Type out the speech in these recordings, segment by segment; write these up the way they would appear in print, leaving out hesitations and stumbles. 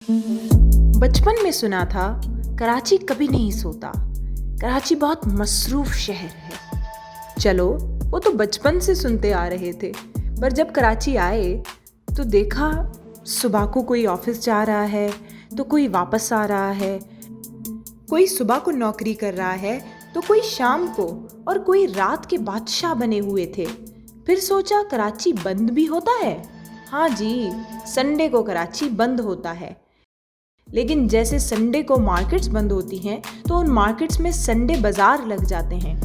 बचपन में सुना था कराची कभी नहीं सोता। कराची बहुत मसरूफ शहर है। चलो वो तो बचपन से सुनते आ रहे थे, पर जब कराची आए तो देखा सुबह को कोई ऑफिस जा रहा है तो कोई वापस आ रहा है, कोई सुबह को नौकरी कर रहा है तो कोई शाम को, और कोई रात के बादशाह बने हुए थे। फिर सोचा कराची बंद भी होता है। हाँ जी, संडे को कराची बंद होता है। लेकिन जैसे संडे को मार्केट्स बंद होती हैं तो उन मार्केट्स में संडे बाजार लग जाते हैं।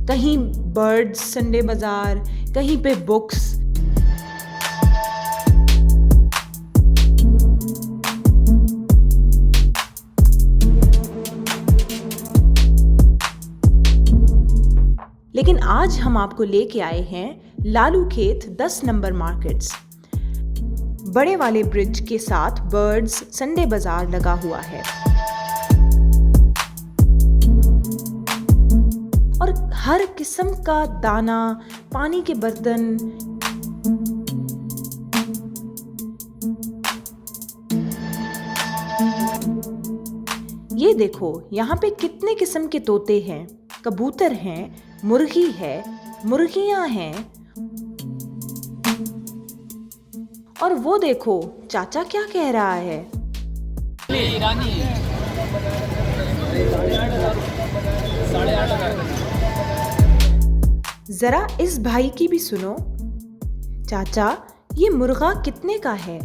कहीं बर्ड्स संडे बाजार, कहीं पे बुक्स। लेकिन आज हम आपको लेके आए हैं लालू खेत 10 नंबर मार्केट्स। बड़े वाले ब्रिज के साथ बर्ड्स संडे बाजार लगा हुआ है और हर किस्म का दाना, पानी के बर्तन, ये देखो यहाँ पे कितने किस्म के तोते हैं, कबूतर हैं, मुर्गी है, मुर्गियां हैं। और वो देखो चाचा क्या कह रहा है। जरा इस भाई की भी सुनो। चाचा, ये मुर्गा कितने का है?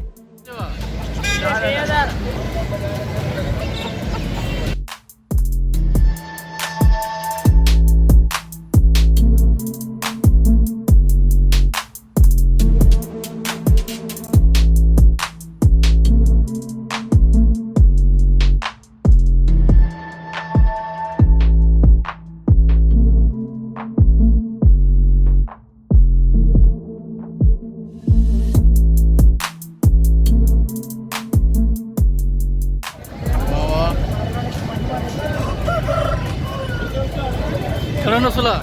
खड़ा सुला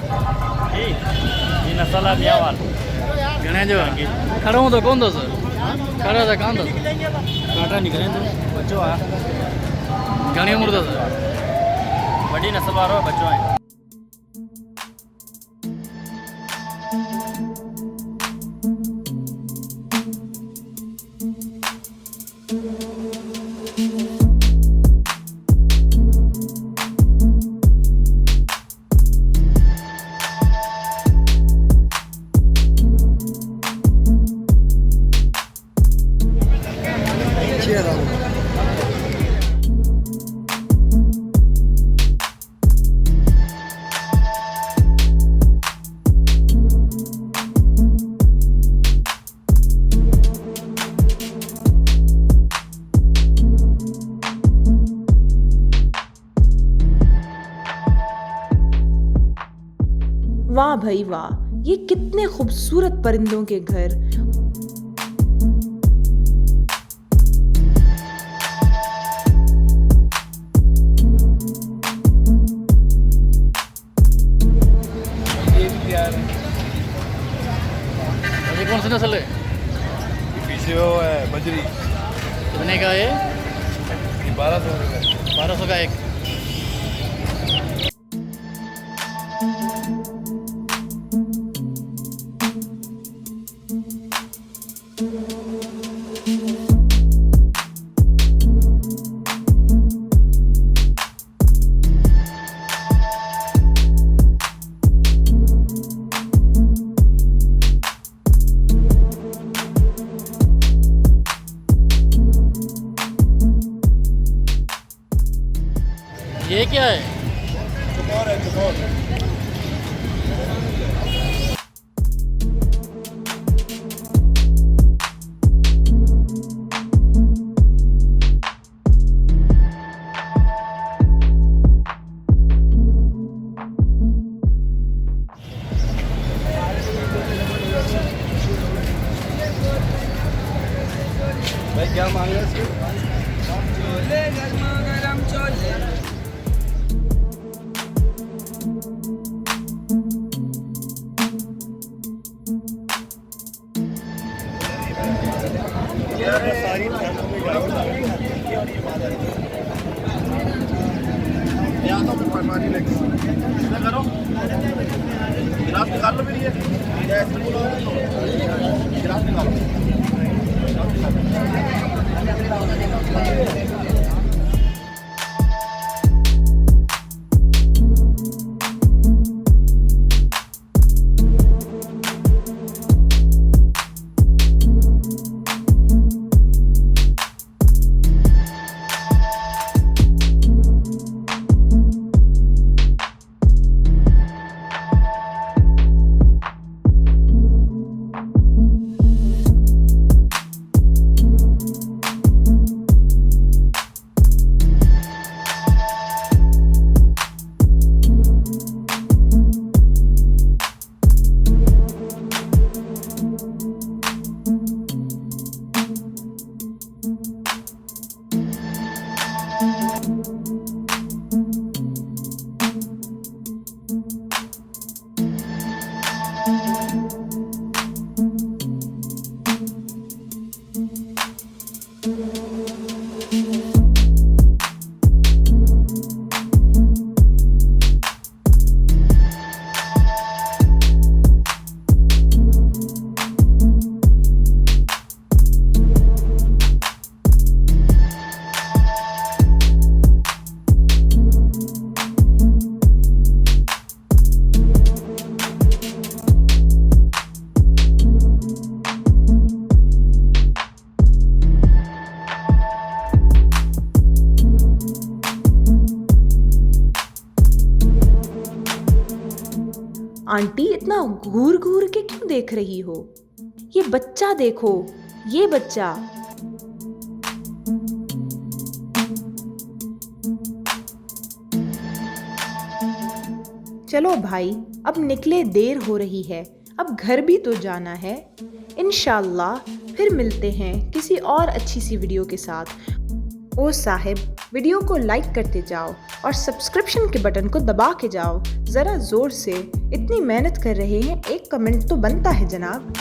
नसाला ब्यावाल गणे जो खड़ा हूँ तो कौन दो सर खड़ा था कौन दो काटा निकले तो बच्चों आ गणे मुर्दा सर बड़ी नस्ल वालों बच्चों आए। वाह भाई वाह, ये कितने खूबसूरत परिंदों के घर। ये कौन सी नस्ल है? पीछे वो है बजरी। कितने का है? 1200 का। 1200 का एक। ये क्या है? चुकौर है, चुकौर। भाई क्या मांग रहे हैं इसके? छोले गरम गरम छोले। आंटी इतना घूर घूर के क्यों देख रही हो? ये बच्चा देखो, ये बच्चा। चलो भाई, अब निकले, देर हो रही है, अब घर भी तो जाना है। इंशाल्लाह फिर मिलते हैं किसी और अच्छी सी वीडियो के साथ। ओ साहिब, वीडियो को लाइक करते जाओ और सब्सक्रिप्शन के बटन को दबा के जाओ ज़रा ज़ोर से। इतनी मेहनत कर रहे हैं, एक कमेंट तो बनता है जनाब।